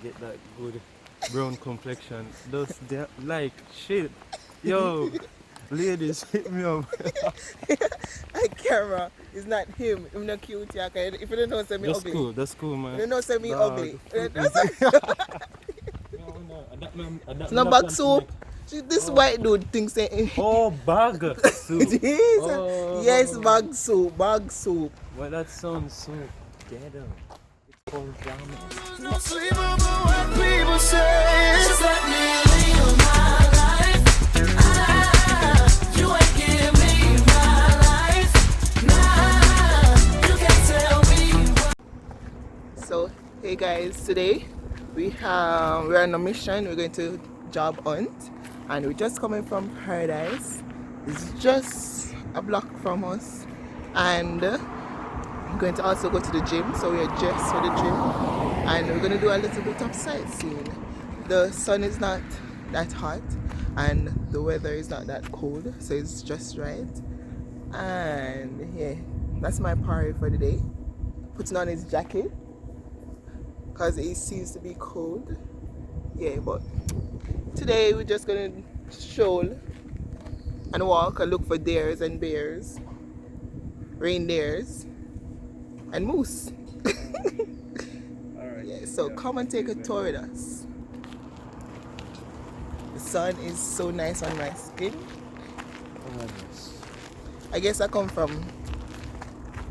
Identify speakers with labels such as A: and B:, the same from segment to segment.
A: Get that good brown complexion. Those like shit. Yo, ladies, hit me up.
B: A camera is not him. I'm not cute. Yeah, if you don't know, say me
A: That's
B: ugly.
A: cool. That's cool,
B: You
A: man.
B: don't know, say me
A: Dog.
B: ugly. It's not bag soup. This white dude thinks that.
A: Oh, bag soup.
B: Jeez.
A: Oh.
B: Yes, bag soup. Bag soup.
A: Well, that sounds so ghetto. It's called ramen.
C: Don't sleep over what people say. Just let me live my life. You ain't give me my life. Nah, you can't tell me what.
B: So, hey guys, today we're on a mission. We're going to job hunt, and we're just coming from Paradise. It's just a block from us, and we're going to also go to the gym. So we're dressed for the gym, and we're going to do a little bit of sightseeing. The sun is not that hot, and the weather is not that cold, so it's just right. And yeah, that's my party for the day. Putting on his jacket because it seems to be cold. Yeah, but today we're just gonna stroll and walk and look for deers and bears, reindeers, and moose.
A: Alright.
B: Yeah, so come and take a tour with us. The sun is so nice on my skin. I guess I come from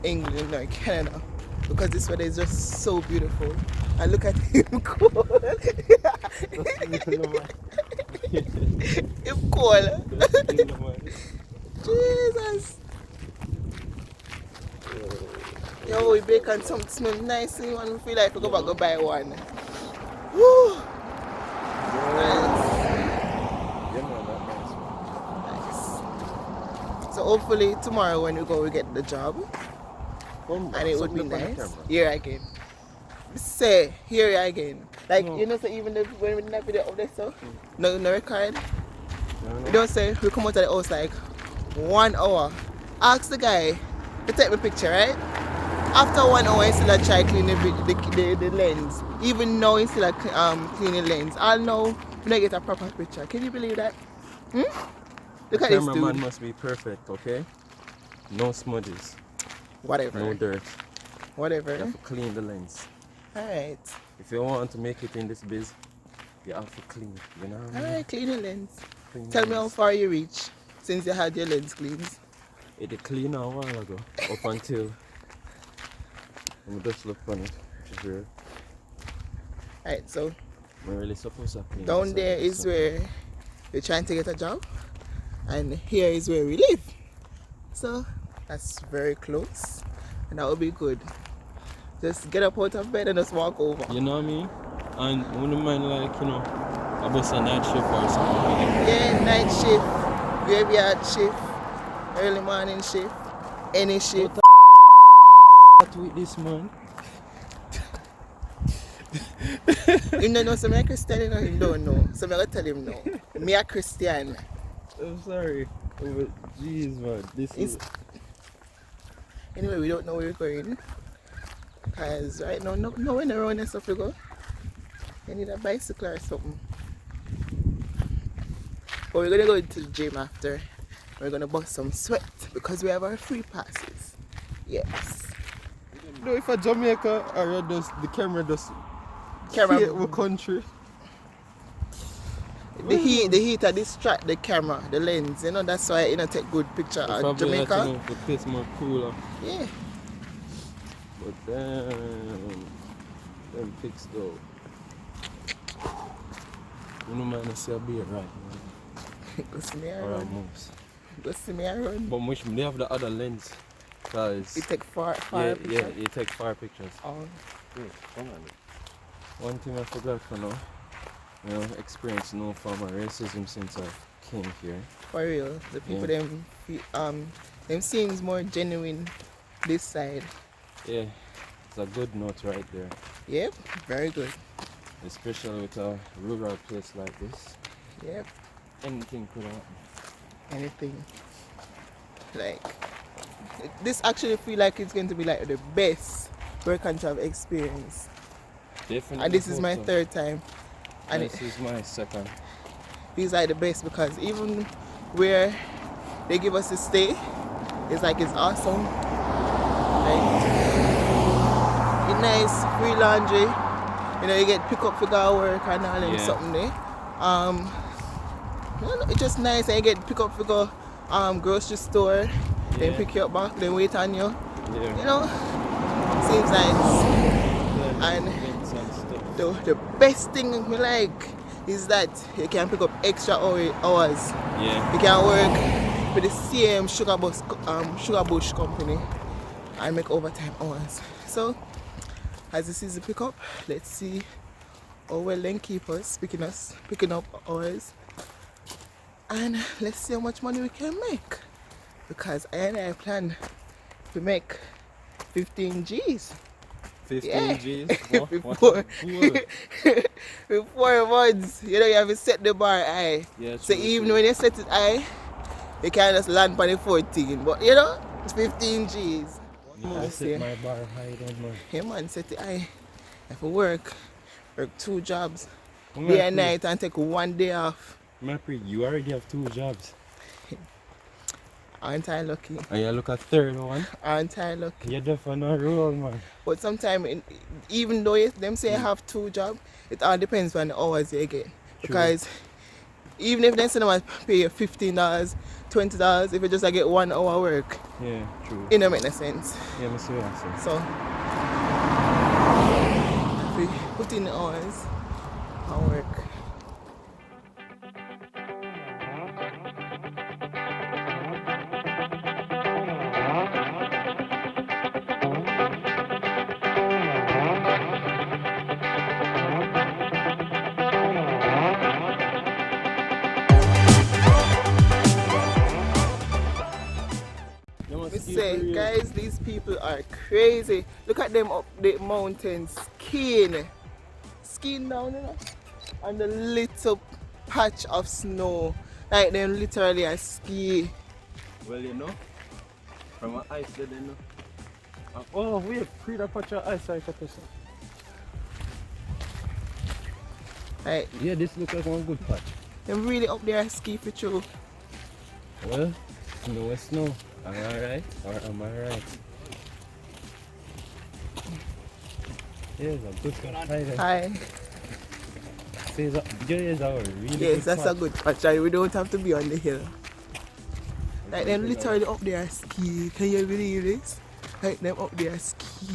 B: England or Canada because this weather is just so beautiful. And look at him cold. Him cold. Jesus. Yo, we bacon something smell nice and one feel like we go back go buy one. Woo. Nice. Nice. So hopefully tomorrow when we go we get the job. And it would be nice. Here again. Say here again. Like you know, so even when we not video up there, so no record. We don't say we come out of the house like 1 hour. Ask the guy to take my picture, right? After 1 hour, he still try clean the lens. Even now, he still cleaning the lens. I'll know when I get a proper picture. Can you believe that? Look at this dude.
A: Cameraman must be perfect, okay? No smudges.
B: Whatever.
A: No dirt.
B: Whatever.
A: You have to clean the lens.
B: Alright.
A: If you want to make it in this biz, you have to clean. You know what I mean?
B: Alright, clean your lens.
A: Clean
B: Tell
A: the
B: me how
A: lens.
B: far you reach since you had your lens cleaned.
A: It cleaned a while ago. Up until I'm just look on it. Which is weird.
B: Alright, so
A: I'm really supposed to clean
B: down
A: this
B: there
A: up,
B: is
A: so.
B: where we're trying to get a job. And here is where we live. So that's very close. And that will be good. Just get up out of bed and just walk over.
A: You know what I mean? And I wouldn't mind like, you know, a bus a night shift or something.
B: Yeah, night shift, graveyard shift, early morning shift, any shift.
A: What with this man?
B: Him don't know, so me a Christian, you know, him don't know. So me gotta tell him no. Me a Christian.
A: I'm sorry. Oh, but jeez, man. This is.
B: Anyway, we don't know where we're going. Because right now, no one around and stuff to go. You need a bicycle or something. But we're gonna go to the gym after. We're gonna bust some sweat because we have our free passes. Yes.
A: No, if a Jamaica or just the camera just
B: Camera.
A: hate our country.
B: The heat distract the camera, the lens, you know, that's why you know take good picture of
A: Probably
B: Jamaica.
A: like, you know, the place more cooler.
B: Yeah.
A: But then them pics though. You know man, I see a beer right now.
B: Go see me
A: Or a
B: around.
A: moose.
B: Go see me around.
A: But much they have the other lens. Cause
B: You take far
A: yeah,
B: picture.
A: you take far pictures.
B: Oh.
A: Wait, come on. One thing I forgot for now, you know, experience no form of racism since I came here.
B: For real. The people them seems more genuine this side.
A: Yeah, it's a good note right there.
B: Yep, very good.
A: Especially with a rural place like this.
B: Yep.
A: Anything could happen.
B: Anything. Like this actually feel like it's going to be like the best work and travel experience.
A: Definitely.
B: and this is my
A: hope so.
B: third time. And
A: This is my second.
B: these are the best because even where they give us to stay, it's like it's awesome. Like, it's nice, free laundry. You know, you get pick up for go work and all and
A: Yeah.
B: something there. You know, it's just nice, and you get pick up for go grocery store, then
A: Yeah.
B: pick you up back, then wait on you.
A: Yeah.
B: You know, seems nice. And
A: Events and stuff.
B: the best thing I like is that you can pick up extra hours.
A: Yeah.
B: You can work with the same sugar bush company and make overtime hours. So as this is the pickup, let's see how well they keep us picking up hours, and let's see how much money we can make, because I plan to make 15 G's
A: 15
B: Yeah.
A: G's.
B: Before-
A: Cool.
B: before months. You know, you have to set the bar high.
A: Yeah,
B: So
A: true,
B: even
A: true.
B: when you set it high, you can't just land on the 14. But you know, it's 15 G's.
A: I set my bar high then, man.
B: Hey man, set it high. If I work 2 jobs,
A: I'm
B: day
A: not
B: and
A: free.
B: night, and take 1 day off.
A: Mapri, you already have 2 jobs.
B: Aren't I lucky?
A: And you look at third one.
B: Aren't I lucky?
A: You're definitely not roll, man.
B: But sometimes, even though them say I have 2 jobs, it all depends on the hours you get. Because even if they say they pay you $15, $20, if you just get 1 hour work,
A: Yeah, true.
B: it don't make no sense.
A: Yeah, I see what I'm saying.
B: So, if we put in the hours and work.
A: You must
B: We
A: keep
B: say,
A: real.
B: guys, these people are crazy. Look at them up the mountains skiing. Skiing down, you know, on the little patch of snow. Like them literally are ski.
A: Well, you know, from an ice there, you know. Oh, wait, free the patch of ice, I got this.
B: Like,
A: Yeah, this looks like one good patch.
B: them really up there ski for true.
A: Well, snow is snow. Am I right or am I right? Yes, a good patch. Hi there.
B: Hi.
A: Says is a really
B: Yes,
A: good
B: that's a
A: patch.
B: good patch. And we don't have to be on the hill. Like them literally up there ski. Can you believe this? Like them up there ski.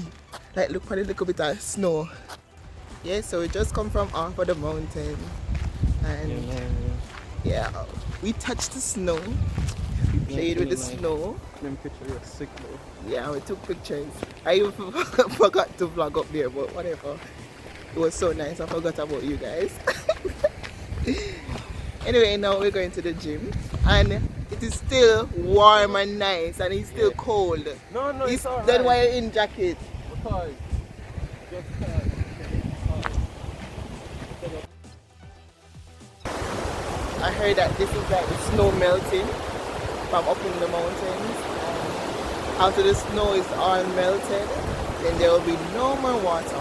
B: Like look for the little bit of snow. Yeah, so we just come from off of the mountain. And
A: Yeah, man,
B: yeah, we touched the snow. We played with the
A: really nice.
B: snow.
A: Them picture was sick though.
B: Yeah, we took pictures. I even forgot to vlog up there, but whatever. It was so nice. I forgot about you guys. Anyway, now we're going to the gym, and it is still warm and nice, and it's still cold.
A: No, no, it's alright.
B: Then why you in jacket?
A: Because, just because.
B: I heard that this is like the snow melting from up in the mountains. After the snow is all melted, then there will be no more water.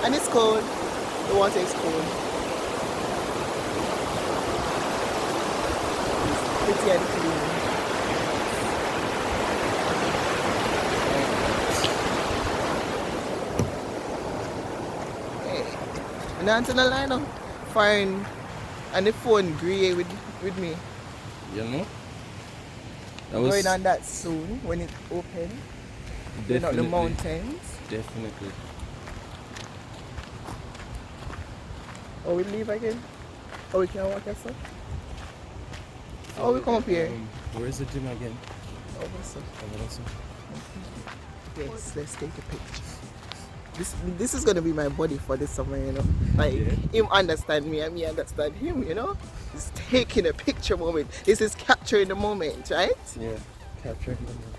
B: And it's cold. The water is cold. It's pretty and clean. Hey. And on to the lineup. Fine. And the phone grey with me.
A: You know? That
B: Going on that soon when it opens. Going up the
A: definitely,
B: mountains.
A: definitely.
B: Or we leave again? Or we can walk us up? Or we come up here?
A: Where's the gym again?
B: Over so. Yes, let's take a picture. This is gonna be my body for this summer, you know. Like
A: Yeah.
B: him understand me and me understand him, you know. It's taking a picture moment. This is capturing the moment, right?
A: Yeah, capturing the moment.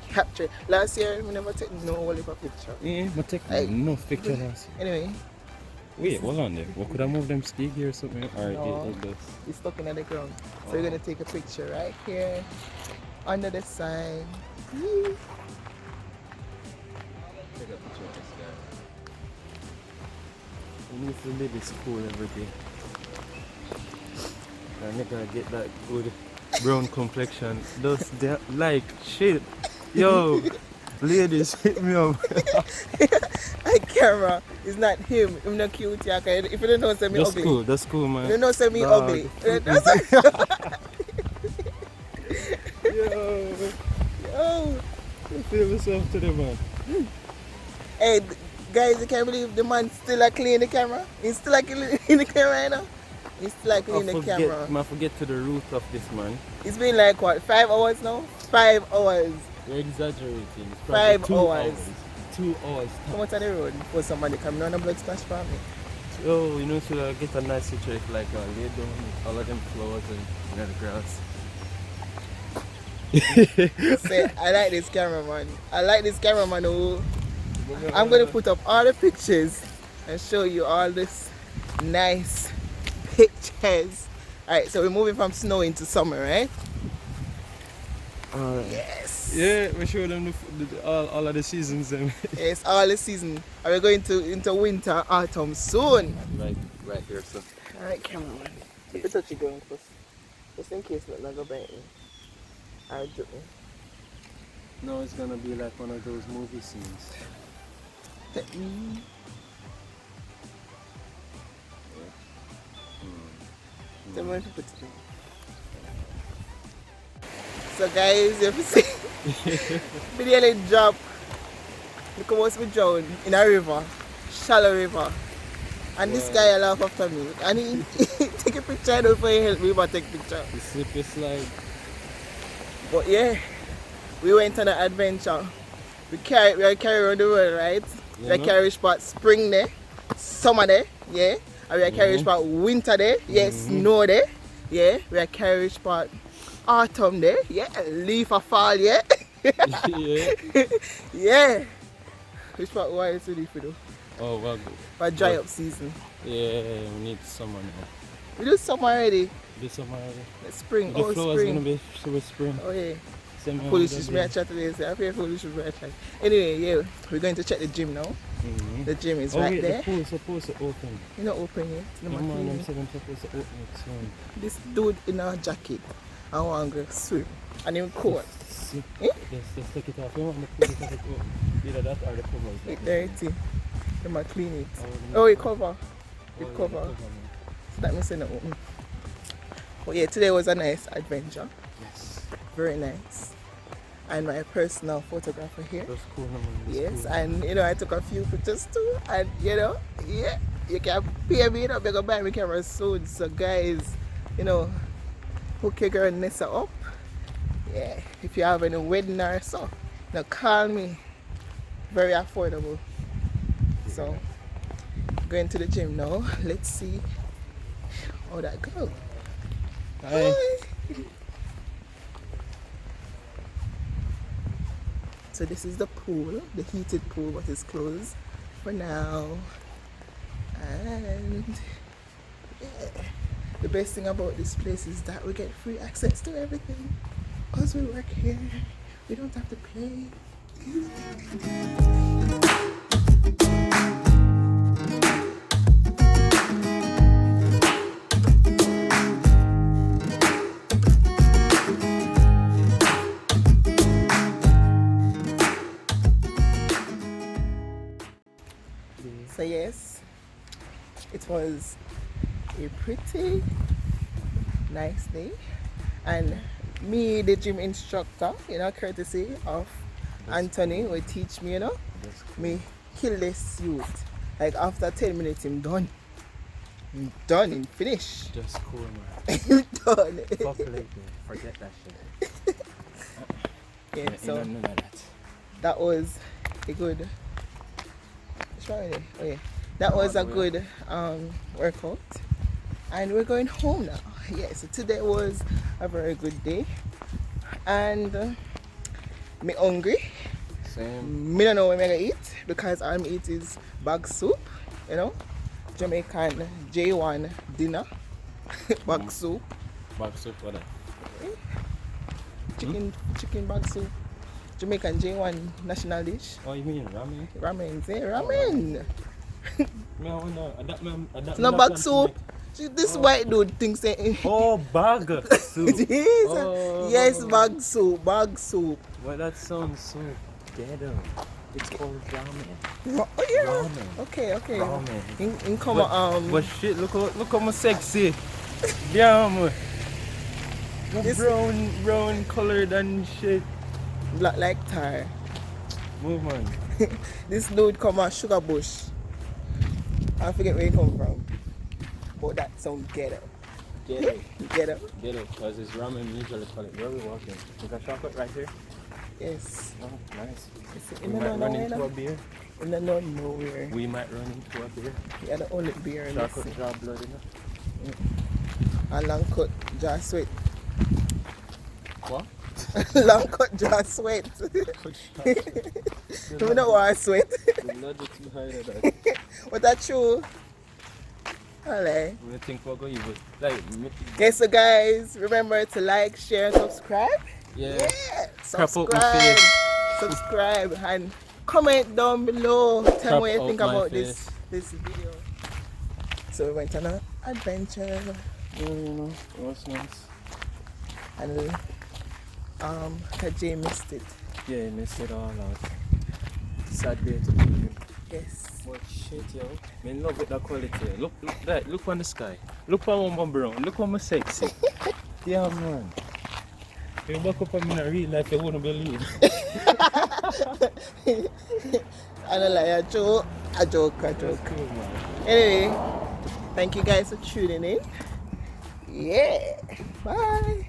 B: Capture. Last year we never take no only for picture.
A: Yeah, but take
B: Hey.
A: no picture last.
B: Anyway,
A: Wait, hold on there. What could I move them ski gear or something? Or
B: No.
A: it does.
B: it's stuck in the ground. So we're gonna take a picture right here under the sign. Yee.
A: Take a picture of this guy. You need to live in school every day. That nigga get that good brown complexion. Those like shit. Yo, ladies, hit me up.
B: I camera. It's not him. I'm not cute. Yeah, if you don't know, say me ugly.
A: That's cool, man.
B: You don't know, say me
A: Dog.
B: ugly.
A: Yo,
B: Oh.
A: you feel yourself today, man.
B: Hey, guys, you can't believe the man still like clean the camera. He's still like clean the camera right now. He's still like clean the camera.
A: I forget to the root of this, man.
B: It's been like what, 5 hours now? 5 hours.
A: You're exaggerating. It's
B: 5
A: probably
B: hours.
A: 2 hours.
B: Come out on the road for somebody coming on a blood splash for me.
A: Oh, you know, to get a nice picture, like lay down all of them flowers and the grass.
B: Say, I like this cameraman. I like this cameraman who I'm going to put up all the pictures and show you all this nice pictures. Alright, so we're moving from snow into summer, right? Yes.
A: Yeah, we show them all of the seasons.
B: It's all the season. And we're going into winter, autumn soon.
A: Right here, so.
B: Alright, cameraman. If you touch it going first. Just in case not go bite me. Alright, do me.
A: No, it's gonna be like one of those movie scenes.
B: So I'm going to put it in. So guys, you have to see we nearly drop. Look at what's we drown in a river, shallow river. And this guy laugh after me. And he take a picture and for he help me but take picture.
A: The slippery slide.
B: But yeah, we went on an adventure. We carry around the world, right? We carry spot spring there, summer there, yeah. And we carry spot winter there, yeah, snow there, yeah. We carry spot autumn there, yeah, leaf a fall, yeah.
A: Yeah.
B: Yeah. Which part why is it for though?
A: Oh, well,
B: For dry up season.
A: yeah, we need summer now.
B: We do summer already.
A: This summer already.
B: Spring,
A: The
B: oh
A: flowers gonna
B: spring.
A: be with spring.
B: Oh yeah.
A: Same
B: Foolish is me I chat today, so I feel foolish is me I chat. Anyway, yeah, we're going to check the gym now.
A: Mm-hmm.
B: The gym is
A: Oh
B: right
A: wait,
B: there.
A: the pool is supposed to open.
B: You're not open yet. No,
A: No
B: man,
A: man,
B: cleaning.
A: them said them supposed to open it soon.
B: This dude in a jacket, I want to go swim. And him cold.
A: See,
B: Eh?
A: let's take it off. You want the pool to take it off. Either that or the covers.
B: It's dirty. They might clean it.
A: Oh,
B: Oh, it cover.
A: yeah,
B: It
A: the
B: cover.
A: man.
B: So that means it's not open. But yeah, today was a nice adventure.
A: Yes.
B: Very nice. And my personal photographer here.
A: That's cool, no man. That's
B: Yes,
A: cool.
B: and you know I took a few pictures too, and you know, yeah, you can pay me, you know, because buy me camera soon. So guys, you know, hook your girl Nessa up. Yeah, if you have any wedding or so, now call me. Very affordable. So going to the gym now. Let's see how that goes.
A: Hi.
B: So this is the pool, the heated pool, but it's closed for now. And yeah, the best thing about this place is that we get free access to everything. As we work here, we don't have to pay. So yes, it was a pretty nice day, and me, the gym instructor, you know, courtesy of Anthony, will teach me, you know,
A: That's cool.
B: me kill this youth. Like after 10 minutes, I'm done. I'm done, I'm finished.
A: Just cool, man.
B: I'm done.
A: Fuck like that. Forget that shit.
B: Yeah,
A: Yeah,
B: so
A: none of that.
B: that was a good. Which one are they? Oh yeah, that was a good workout, and we're going home now. Yeah, so today was a very good day, and me hungry.
A: Same.
B: Me don't know what I'm gonna eat because I'm eat is bag soup, you know, Jamaican J1 dinner, bag soup,
A: Back soup for that.
B: chicken bag soup. Jamaican J1 national dish.
A: Oh, you mean ramen?
B: Ramen, eh? Ramen.
A: Me, I wanna adapt me.
B: It's not bag soup. See, this white dude thinks that.
A: Oh, bag soup.
B: Jeez.
A: Oh.
B: Yes, bag soup, bag soup.
A: Well, that sounds so ghetto. It's called ramen.
B: Oh yeah.
A: Ramen.
B: Okay.
A: Ramen.
B: In come
A: But shit, look how I'm sexy. Damn.
B: This-
A: Brown colored and shit.
B: black like tar.
A: Move on.
B: This dude come out Sugar Bush. I forget where he come from. But that sound ghetto.
A: Get it.
B: Ghetto.
A: Get it. Because it's ramen usually call it. Where are we walking? Is that shortcut right here?
B: Yes.
A: Oh, nice.
B: It's
A: We
B: in the
A: might run
B: nowhere.
A: into a beer.
B: In the nowhere.
A: We might run into a beer.
B: Yeah, the only beer in this.
A: Shortcut draw blood enough.
B: A long cut jaw sweat.
A: What?
B: Long cut jaw sweat. You know why I sweat.
A: The logic behind that.
B: But that's true. Alright.
A: We think we're going to like,
B: Okay, so guys, remember to like, share, and subscribe.
A: yeah.
B: Yeah,
A: Crap up my face.
B: subscribe, and comment down below. Tell
A: Crap
B: me what you
A: out
B: think
A: my
B: about
A: face.
B: this video. So we went on an adventure,
A: It was nice.
B: and Jay missed it.
A: Yeah, you missed it all out. Sad day to be here.
B: Yes.
A: What shit, yo. Me in love with that quality. Look on the sky. Look on my brown. Look on my sexy. Yeah, man. If you walk up on me in real life, you wouldn't believe.
B: I don't like a joke.
A: Cool, man.
B: Anyway, thank you guys for tuning in. Yeah. Bye.